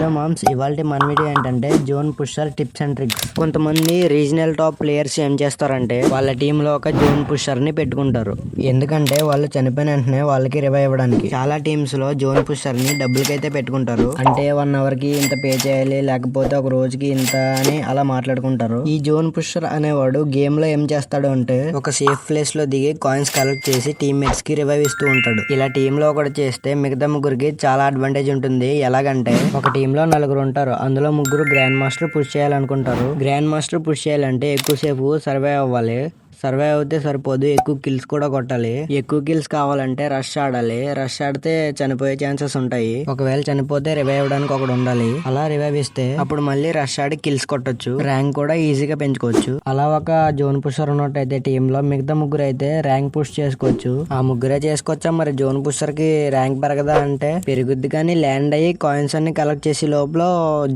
Hello moms, ఇవాళ మన video ఏంటంటే zone pusher tips and tricks. కొంతమంది రీజనల్ టాప్ ప్లేయర్స్ ఏం చేస్తారంటే వాళ్ళ టీమ్ లో ఒక జోన్ పుషర్ ని పెట్టుకుంటారు. ఎందుకంటే వాళ్ళు చనిపోయిన వెంటనే వాళ్ళకి రివైవ్ అవ్వడానికి. చాలా టీమ్స్ లో జోన్ పుషర్ ని డబ్బులకైతే పెట్టుకుంటారు. అంటే 1 అవర్ కి ఇంత పే చేయాలి, లేకపోతే ఒక రోజుకి ఇంత అని అలా మాట్లాడుకుంటారు. ఈ జోన్ పుషర్ అనేవాడు గేమ్ లో ఏం చేస్తాడు అంటే ఒక సేఫ్ ప్లేస్ లో దిగి కాయిన్స్ కలెక్ట్ చేసి టీమ్మేట్స్ కి రివైవ్ ఇస్తూ ఉంటాడు. ఇలా టీమ్ లో ఒకటి చేస్తే మిగతా ముగ్గురికి చాలా అడ్వాంటేజ్ ఉంటుంది. ఎలాగంటే ఒక టీమ్ లో 4 ఉంటారు. అందులో 3 గ్రాండ్ మాస్టర్ పుష్ చేయాలనుకుంటారు. గ్రాండ్ మాస్టర్ పుష్ చేయాలంటే ఎక్కువసేపు సర్వైవ్ అవ్వాలి. సర్వైవ్ అవుతే సరిపోదు, ఎక్కువ కిల్స్ కూడా కొట్టాలి. ఎక్కువ కిల్స్ కావాలంటే రష్ ఆడాలి. రష్ ఆడితే చనిపోయే ఛాన్సెస్ ఉంటాయి. ఒకవేళ చనిపోతే రివైవ్ అవడానికి ఒకడు ఉండాలి. అలా రివైవ్ ఇస్తే అప్పుడు మళ్ళీ రష్ ఆడి కిల్స్ కొట్టొచ్చు. ర్యాంక్ కూడా ఈజీగా పెంచుకోవచ్చు. అలా ఒక జోన్ పుషర్ ఉన్నట్టయితే టీమ్ లో మిగతా 3 అయితే ర్యాంక్ పుష్ చేసుకోవచ్చు. ఆ 3 చేసుకోవచ్చా? మరి జోన్ పుషర్ కి ర్యాంక్ పెరగదా అంటే పెరుగుద్ది, కానీ ల్యాండ్ అయ్యి కాయిన్స్ అన్ని కలెక్ట్ చేసే లోపల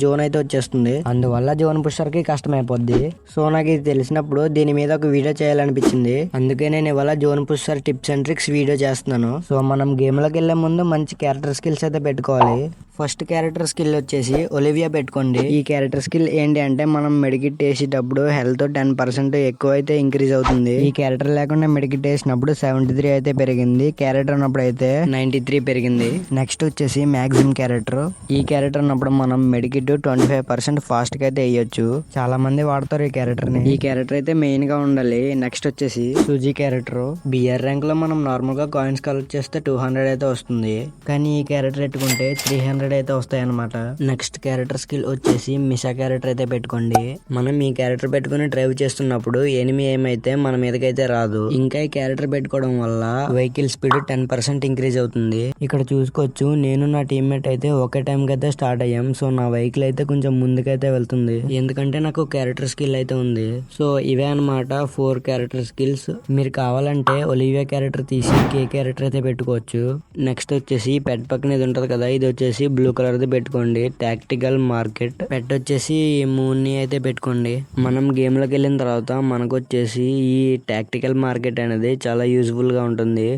జోన్ అయితే వచ్చేస్తుంది. అందువల్ల జోన్ పుషర్ కి కష్టం అయిపోద్ది. సో నాకు ఇది తెలిసినప్పుడు దీని మీద ఒక వీడియో చేయాలనిపించింది. అందుకే నేను ఇవాళ zone pusher tips and tricks video చేస్తున్నాను. సో మనం గేమ్ లోకి వెళ్లే ముందు మంచి క్యారెక్టర్ స్కిల్స్ అయితే పెట్టుకోవాలి. ఫస్ట్ క్యారెక్టర్ స్కిల్ వచ్చేసి ఒలివియా పెట్టుకోండి. ఈ క్యారెక్టర్ స్కిల్ ఏంటి అంటే మనం మెడికిట్ వేసేటప్పుడు హెల్త్ 10% ఎక్కువ అయితే ఇంక్రీజ్ అవుతుంది. ఈ క్యారెక్టర్ లేకుండా మెడికిట్ వేసినప్పుడు 73 అయితే పెరిగింది. క్యారెక్టర్ ఉన్నప్పుడు అయితే 93 పెరిగింది. నెక్స్ట్ వచ్చేసి మ్యాక్సిమం క్యారెక్టర్. ఈ క్యారెక్టర్ ఉన్నప్పుడు మనం మెడికిట్ 25% ఫాస్ట్ గా అయితే వేయొచ్చు. చాలా మంది వాడతారు ఈ క్యారెక్టర్ ని. ఈ క్యారెక్టర్ అయితే మెయిన్ గా ఉండాలి. నెక్స్ట్ వచ్చేసి సూజీ క్యారెక్టర్. బిఆర్ ర్యాంక్ లో మనం నార్మల్ గా కాయిన్స్ కలెక్ట్ చేస్తే 200 అయితే వస్తుంది. కానీ ఈ క్యారెక్టర్ పెట్టుకుంటే 300 అయితే వస్తాయి అనమాట. నెక్స్ట్ క్యారెక్టర్ స్కిల్ వచ్చేసి మిషా క్యారెక్టర్ అయితే పెట్టుకోండి. మనం ఈ క్యారెక్టర్ పెట్టుకుని డ్రైవ్ చేస్తున్నప్పుడు ఎనిమి ఏమైతే మన మీదకైతే రాదు. ఇంకా ఈ క్యారెక్టర్ పెట్టుకోవడం వల్ల వెహికల్ స్పీడ్ 10% ఇంక్రీజ్ అవుతుంది. ఇక్కడ చూసుకోవచ్చు, నేను నా టీమ్మేట్ అయితే ఒకే టైం కి అయితే స్టార్ట్ అయ్యాం. సో నా వెహికల్ అయితే కొంచెం ముందుకైతే వెళ్తుంది, ఎందుకంటే నాకు క్యారెక్టర్ స్కిల్ అయితే ఉంది. సో ఇవే అనమాట 4 క్యారెక్టర్ స్కిల్స్. మీరు కావాలంటే ఒలివియా క్యారెక్టర్ తీసి కే క్యారెక్టర్ అయితే పెట్టుకోవచ్చు. నెక్స్ట్ వచ్చేసి పెట్ పక్కన ఇది ఉంటది కదా, ఇది వచ్చేసి బ్లూ కలర్ ది పెట్టుకోండి. Tactical market. పెట్ వచ్చేసి మూన్ ని అయితే పెట్టుకోండి. మనం గేమ్ లోకి వెళ్ళిన తర్వాత మనకు వచ్చేసి ఈ టాక్టికల్ మార్కెట్ అనేది చాలా యూజ్ఫుల్ గా ఉంటుంది.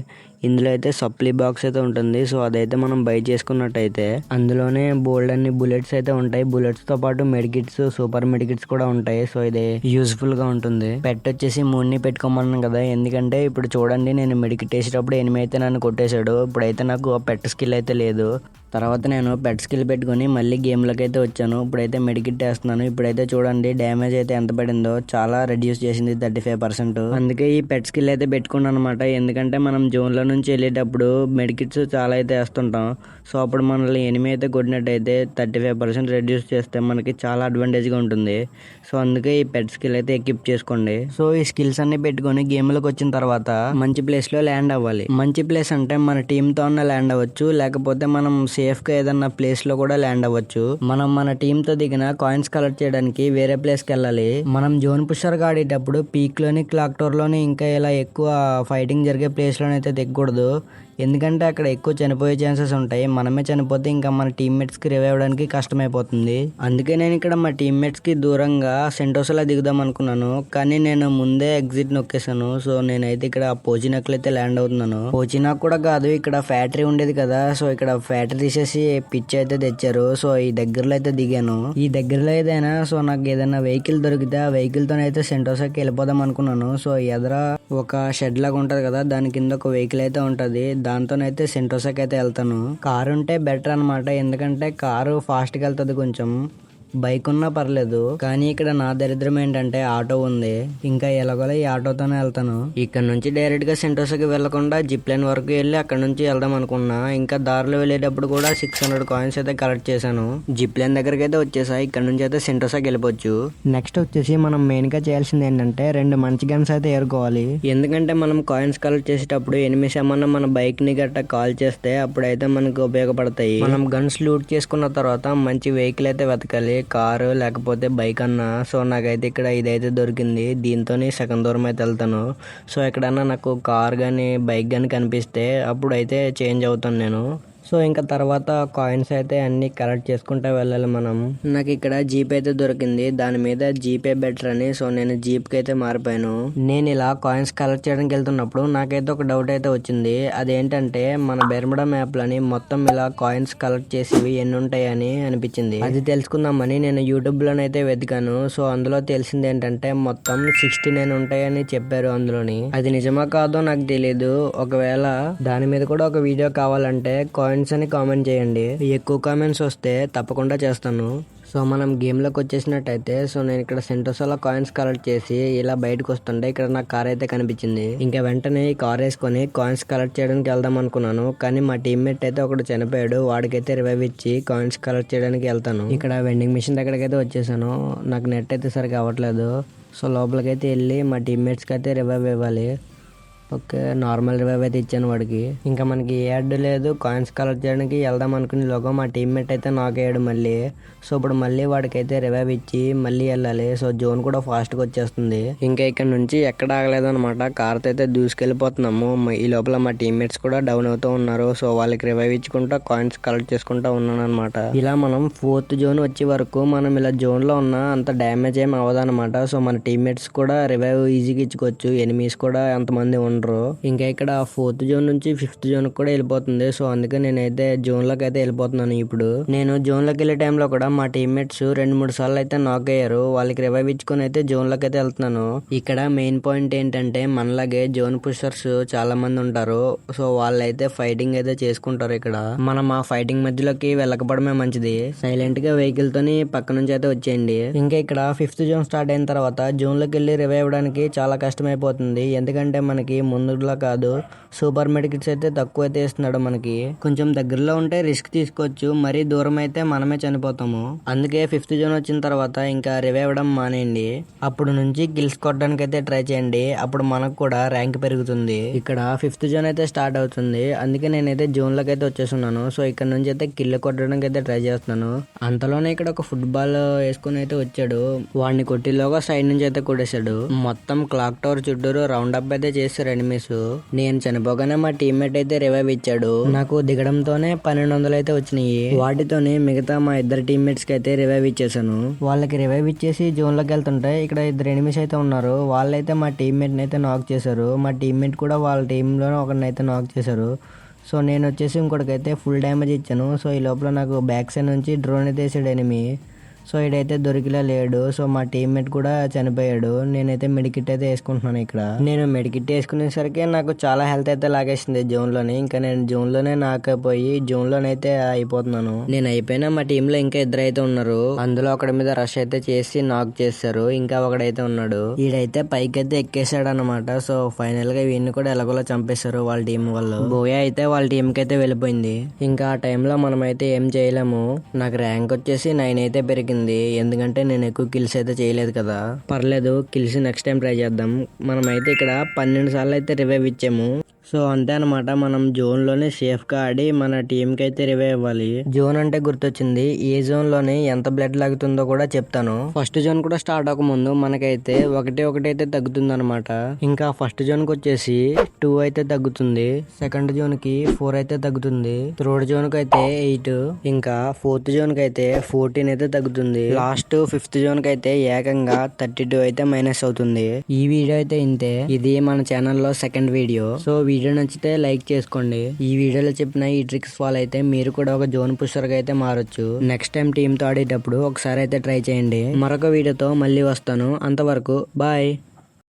ఇందులో అయితే సప్లీ బాక్స్ అయితే ఉంటుంది. సో అదైతే మనం బై చేసుకున్నట్టయితే అందులోనే బోల్డ్ అన్ని బుల్లెట్స్ అయితే ఉంటాయి. బుల్లెట్స్ తో పాటు మెడికిట్స్, సూపర్ మెడికిట్స్ కూడా ఉంటాయి. సో ఇది యూజ్ఫుల్ గా ఉంటుంది. పెట్ వచ్చేసి మూడ్ని పెట్టుకోమన్నాను కదా, ఎందుకంటే ఇప్పుడు చూడండి నేను మెడికిట్ వేసేటప్పుడు ఎనిమి అయితే నన్ను కొట్టేశాడు. ఇప్పుడైతే నాకు పెట్ స్కిల్ అయితే లేదు. తర్వాత నేను పెట్ స్కిల్ పెట్టుకుని మళ్ళీ గేమ్ లోకి అయితే వచ్చాను. ఇప్పుడైతే మెడికిట్ వేస్తున్నాను. ఇప్పుడైతే చూడండి డ్యామేజ్ అయితే ఎంత పడిందో, చాలా రెడ్యూస్ చేసింది 35%. అందుకే ఈ పెట్ స్కిల్ అయితే పెట్టుకున్నాను అనమాట. ఎందుకంటే మనం జోన్ లో నుంచి వెళ్ళేటప్పుడు మెడికిట్స్ చాలా అయితే వేస్తుంటాం. సో అప్పుడు మనల్ని ఎనిమి అయితే కొట్టినట్టయితే 35% రెడ్యూస్ చేస్తే మనకి చాలా అడ్వాంటేజ్ గా ఉంటుంది. సో అందుకే ఈ పెట్ స్కిల్ అయితే ఎక్విప్ చేసుకోండి. సో ఈ స్కిల్స్ అన్ని పెట్టుకుని గేమ్ లోకి వచ్చిన తర్వాత మంచి ప్లేస్ లో ల్యాండ్ అవ్వాలి. మంచి ప్లేస్ అంటే మన టీమ్ తో ఉన్న ల్యాండ్ అవ్వచ్చు, లేకపోతే మనం సేఫ్ గా ఏదన్నా ప్లేస్ లో కూడా ల్యాండ్ అవ్వచ్చు. మనం మన టీమ్ తో దిగిన కాయిన్స్ కలెక్ట్ చేయడానికి వేరే ప్లేస్ కి వెళ్ళాలి. మనం జోన్ పుషర్ గా ఆడేటప్పుడు పీక్ లోని, క్లాక్ టవర్ లోని, ఇంకా ఇలా ఎక్కువ ఫైటింగ్ జరిగే ప్లేస్ లోనైతే దిగకూడదు. ఎందుకంటే అక్కడ ఎక్కువ చనిపోయే ఛాన్సెస్ ఉంటాయి. మనమే చనిపోతే ఇంకా మన టీమ్మేట్స్ కి రివైవ్ అవడానికి కష్టమైపోతుంది. అందుకే నేను ఇక్కడ మా టీమ్మేట్స్ కి దూరంగా సెంటోసాలో దిగుదాం అనుకున్నాను, కానీ నేను ముందే ఎగ్జిట్ నొక్కేసాను. సో నేనైతే ఇక్కడ పోచినాకులు అయితే ల్యాండ్ అవుతున్నాను. పోచినాకు కూడా కాదు, ఇక్కడ ఫ్యాక్టరీ ఉండేది కదా. సో ఇక్కడ ఫ్యాక్టరీ తీసేసి పిచ్ అయితే తెచ్చారు. సో ఈ దగ్గరలో అయితే దిగాను. ఈ దగ్గరలో ఏదైనా సో నాకు ఏదైనా వెహికల్ దొరికితే ఆ వెహికల్ తోనైతే సెంటోసాకి వెళ్ళిపోదాం అనుకున్నాను. సో ఎదర ఒక షెడ్ లాగా ఉంటది కదా, దాని కింద ఒక వెహికల్ అయితే ఉంటది. దాంతోనైతే సెంటోసాకి అయితే వెళ్తాను. కారు ఉంటే బెటర్ అనమాట, ఎందుకంటే కారు ఫాస్ట్ గా వెళ్తుంది. కొంచెం బైక్ ఉన్నా పర్లేదు, కానీ ఇక్కడ నా దరిద్రం ఏంటంటే ఆటో ఉంది. ఇంకా ఎలాగోలా ఈ ఆటోతోనే వెళ్తాను. ఇక్కడ నుంచి డైరెక్ట్ గా సెంటోసాకి వెళ్లకుండా జిప్ లైన్ వరకు వెళ్ళి అక్కడ నుంచి వెళ్దాం అనుకున్నా. ఇంకా దారిలో వెళ్ళేటప్పుడు కూడా 600 కాయిన్స్ అయితే కలెక్ట్ చేశాను. జిప్ లైన్ దగ్గరికి అయితే వచ్చేసా. ఇక్కడ నుంచి అయితే సెంటోసాకి వెళ్ళిపోవచ్చు. నెక్స్ట్ వచ్చేసి మనం మెయిన్ గా చేయాల్సింది ఏంటంటే 2 మంచి గన్స్ అయితే ఏరుకోవాలి. ఎందుకంటే మనం కాయిన్స్ కలెక్ట్ చేసేటప్పుడు ఎనిమిస్ ఏమన్నా మన బైక్ ని గట్టా కాల్ చేస్తే అప్పుడైతే మనకు ఉపయోగపడతాయి. మనం గన్స్ లూట్ చేసుకున్న తర్వాత మంచి వెహికల్ అయితే వెతకాలి, కారు లేకపోతే బైక్ అన్నా. సో నాకైతే ఇక్కడ ఇదైతే దొరికింది. దీంతోనే సగం దూరం అయితే వెళ్తాను. సో ఎక్కడన్నా నాకు కార్ గానీ బైక్ గానీ కనిపిస్తే అప్పుడు అయితే చేంజ్ అవుతాను నేను. సో ఇంకా తర్వాత కాయిన్స్ అయితే అన్ని కలెక్ట్ చేసుకుంటూ వెళ్ళాలి మనం. నాకు ఇక్కడ జీప్ అయితే దొరికింది, దాని మీద జీపే బెటర్ అని. సో నేను జీప్ కి అయితే మారిపోయాను. నేను ఇలా కాయిన్స్ కలెక్ట్ చేయడానికి వెళ్తున్నప్పుడు నాకైతే ఒక డౌట్ అయితే వచ్చింది. అదేంటంటే మన బెర్ముడా మ్యాప్ లని మొత్తం ఇలా కాయిన్స్ కలెక్ట్ చేసేవి ఎన్ని ఉంటాయని అనిపించింది. అది తెలుసుకుందామని నేను యూట్యూబ్ లోనైతే వెతికాను. సో అందులో తెలిసింది ఏంటంటే మొత్తం 69 ఉంటాయని చెప్పారు అందులోని. అది నిజమా కాదో నాకు తెలియదు. ఒకవేళ దాని మీద కూడా ఒక వీడియో కావాలంటే కాయిన్స్ అని కామెంట్ చేయండి. ఎక్కువ కామెంట్స్ వస్తే తప్పకుండా చేస్తాను. సో మనం గేమ్ లోకి వచ్చేసినట్టయితే, సో నేను ఇక్కడ సెంటోసాలో కాయిన్స్ కలెక్ట్ చేసి ఇలా బయటకు వస్తుంటే ఇక్కడ నాకు కార్ అయితే కనిపించింది. ఇంకా వెంటనే ఈ కార్ వేసుకొని కాయిన్స్ కలెక్ట్ చేయడానికి వెళ్దాం అనుకున్నాను. కానీ మా టీమ్మేట్ అయితే ఒకడు చనిపోయాడు. వాడికైతే రివైవ్ ఇచ్చి కాయిన్స్ కలెక్ట్ చేయడానికి వెళ్తాను. ఇక్కడ వెండింగ్ మిషన్ దగ్గరికి అయితే వచ్చేసాను. నాకు నెట్ అయితే సరిగా అవ్వట్లేదు. సో లోపలికైతే వెళ్ళి మా టీమ్మేట్స్కి అయితే రివైవ్ ఇవ్వాలి. ఓకే, నార్మల్ రివైవ్ అయితే ఇచ్చాను వాడికి. ఇంకా మనకి ఏ అడ్డు లేదు. కాయిన్స్ కలెక్ట్ చేయడానికి వెళ్దాం అనుకునే లోగా మా టీమ్మేట్ అయితే నాక్ అయ్యాడు మళ్ళీ. సో ఇప్పుడు మళ్ళీ వాడికైతే రివైవ్ ఇచ్చి మళ్ళీ వెళ్ళాలి. సో జోన్ కూడా ఫాస్ట్గా వచ్చేస్తుంది. ఇంకా ఇక్కడ నుంచి ఎక్కడ ఆగలేదు అనమాట. కార్తో అయితే దూసుకెళ్ళిపోతున్నాము. ఈ లోపల మా టీమ్మేట్స్ కూడా డౌన్ అవుతూ ఉన్నారు. సో వాళ్ళకి రివైవ్ ఇచ్చుకుంటా కాయిన్స్ కలెక్ట్ చేసుకుంటా ఉన్నాను అనమాట. ఇలా మనం 4th జోన్ వచ్చే వరకు మనం ఇలా జోన్ లో ఉన్న అంత డ్యామేజ్ ఏమి అవ్వదన్నమాట. సో మన టీమ్మేట్స్ కూడా రివైవ్ ఈజీగా ఇచ్చుకోవచ్చు. ఎనిమీస్ కూడా ఎంతమంది ఉండరు. ఇంకా ఇక్కడ 4th జోన్ నుంచి 5th జోన్ కూడా వెళ్ళిపోతుంది. సో అందుకే నేనైతే జోన్ లోకి అయితే వెళ్ళిపోతున్నాను. ఇప్పుడు నేను జోన్ లోకి వెళ్ళే టైంలో కూడా మా టీమ్మేట్స్ 2-3 సార్లు అయితే నాక్ అయ్యారు. వాళ్ళకి రివైవ్ ఇచ్చుకొని అయితే జోన్ లోకి అయితే వెళ్తున్నాను. ఇక్కడ మెయిన్ పాయింట్ ఏంటంటే మనలాగే జోన్ పుషర్స్ చాలా మంది ఉంటారు. సో వాళ్ళైతే ఫైటింగ్ అయితే చేసుకుంటారు. ఇక్కడ మనం ఆ ఫైటింగ్ మధ్యలోకి వెళ్ళకపోవడమే మంచిది. సైలెంట్ గా వెహికల్ తోని పక్క నుంచి అయితే వచ్చేయండి. ఇంకా ఇక్కడ 5th జోన్ స్టార్ట్ అయిన తర్వాత జోన్ లోకి వెళ్ళి రివైవ్ అవ్వడానికి చాలా కష్టమైపోతుంది. ఎందుకంటే మనకి ముందులా కాదు, సూపర్ మెడికిట్స్ అయితే తక్కువ అయితే ఇస్తున్నాడు మనకి. కొంచెం దగ్గరలో ఉంటే రిస్క్ తీసుకోవచ్చు, మరీ దూరం అయితే మనమే చనిపోతాము. అందుకే 5th జోన్ వచ్చిన తర్వాత ఇంకా రివైవ్ అవ్వడం మానేయండి. అప్పుడు నుంచి కిల్స్ కొట్టడానికి అయితే ట్రై చేయండి. అప్పుడు మనకు కూడా ర్యాంక్ పెరుగుతుంది. ఇక్కడ 5th జోన్ అయితే స్టార్ట్ అవుతుంది. అందుకే నేనైతే జోన్ లోకి అయితే వచ్చేస్తున్నాను. సో ఇక్కడ నుంచి అయితే కిల్ కొట్టడానికి అయితే ట్రై చేస్తున్నాను. అంతలోనే ఇక్కడ ఒక ఫుట్బాల్ వేసుకుని అయితే వచ్చాడు. వాడిని కొట్టిలోగా సైడ్ నుంచి అయితే కొట్టేశాడు. మొత్తం క్లాక్ టవర్ చుట్టూరు రౌండ్ అప్ అయితే చేశారు ఎనిమీస్. నేను చనిపోగానే మా టీమ్మేట్ అయితే రివైవ్ ఇచ్చాడు. నాకు దిగడంతోనే 1200 అయితే వచ్చినాయి. వాటితోనే మిగతా మా ఇద్దరు టీమ్మేట్స్ కి అయితే రివైవ్ ఇచ్చేసాను. వాళ్ళకి రివైవ్ ఇచ్చేసి జోన్ లోకి వెళ్తుంటే ఇక్కడ 2 ఎనిమీస్ అయితే ఉన్నారు. వాళ్ళైతే మా టీమ్మేట్ అయితే నాక్ చేశారు. మా టీమ్మేట్ కూడా వాళ్ళ టీంలోనే ఒకరినైతే నాక్ చేశారు. సో నేను వచ్చేసి ఇంకొకటికైతే ఫుల్ డ్యామేజ్ ఇచ్చాను. సో ఈ లోపల నాకు బ్యాక్ సైడ్ నుంచి డ్రోన్ అయితే వేసాడు ఎనిమీ. సో ఇడైతే దొరికిలా లేడు. సో మా టీమ్మేట్ కూడా చనిపోయాడు. నేనైతే మెడికిట్ అయితే వేసుకుంటున్నాను. ఇక్కడ నేను మెడికిట్ వేసుకునేసరికి నాకు చాలా హెల్త్ అయితే లాగేసింది జోన్ లోని. ఇంకా నేను జోన్ లోనే నాకపోయి జోన్ లోనైతే అయిపోతున్నాను. నేను అయిపోయినా మా టీమ్ లో ఇంకా 2 అయితే ఉన్నారు. అందులో ఒకడి మీద రష్ అయితే చేసి నాక్ చేశారు. ఇంకా ఒకడైతే ఉన్నాడు. ఈడైతే పైకి అయితే ఎక్కేసాడు అనమాట. సో ఫైనల్ గా వీడిని కూడా ఎలాగోలా చంపేశారు వాళ్ళ టీం వాళ్ళు. బోయా అయితే వాళ్ళ టీం కి అయితే వెళ్ళిపోయింది. ఇంకా ఆ టైంలో మనం అయితే ఏం చేయలేము. నాకు ర్యాంక్ వచ్చేసి 9 అయితే పెరిగింది. ఎందుకంటే నేను ఎక్కువ కిల్స్ అయితే చేయలేదు కదా. పర్లేదు, కిల్స్ నెక్స్ట్ టైం ట్రై చేద్దాం. మనం అయితే ఇక్కడ 12 సార్లు అయితే రివైవ్ ఇచ్చాము. సో అంతే అనమాట. మనం జోన్ లోనే సేఫ్ గా ఆడి మన టీం కి అయితే రివైవ్ ఇవ్వాలి. జోన్ అంటే గుర్తొచ్చింది. ఏ జోన్ లోనే ఎంత బ్లడ్ లాగుతుందో కూడా చెప్తాను. ఫస్ట్ జోన్ కూడా స్టార్ట్ అవ్వక ముందు మనకైతే ఒకటైతే తగ్గుతుంది అనమాట. ఇంకా ఫస్ట్ జోన్ కి వచ్చేసి 2 అయితే తగ్గుతుంది. సెకండ్ జోన్ కి 4 అయితే తగ్గుతుంది. థర్డ్ జోన్ కి అయితే 8. ఇంకా 4th జోన్ కి అయితే 14 అయితే తగ్గుతుంది. లాస్ట్ 5th జోన్ కి అయితే ఏకంగా 32 అయితే మైనస్ అవుతుంది. ఈ వీడియో అయితే ఇంతే. ఇది మన ఛానల్లో సెకండ్ వీడియో. సో వీడియో నచ్చితే లైక్ చేసుకోండి. ఈ వీడియోలో చెప్పిన ఈ ట్రిక్స్ ఫాలో అయితే మీరు కూడా ఒక జోన్ పుషర్ గా అయితే మారొచ్చు. నెక్స్ట్ టైం టీమ్ తో ఆడేటప్పుడు ఒకసారి అయితే ట్రై చేయండి. మరొక వీడియోతో మళ్ళీ వస్తాను. అంతవరకు బాయ్.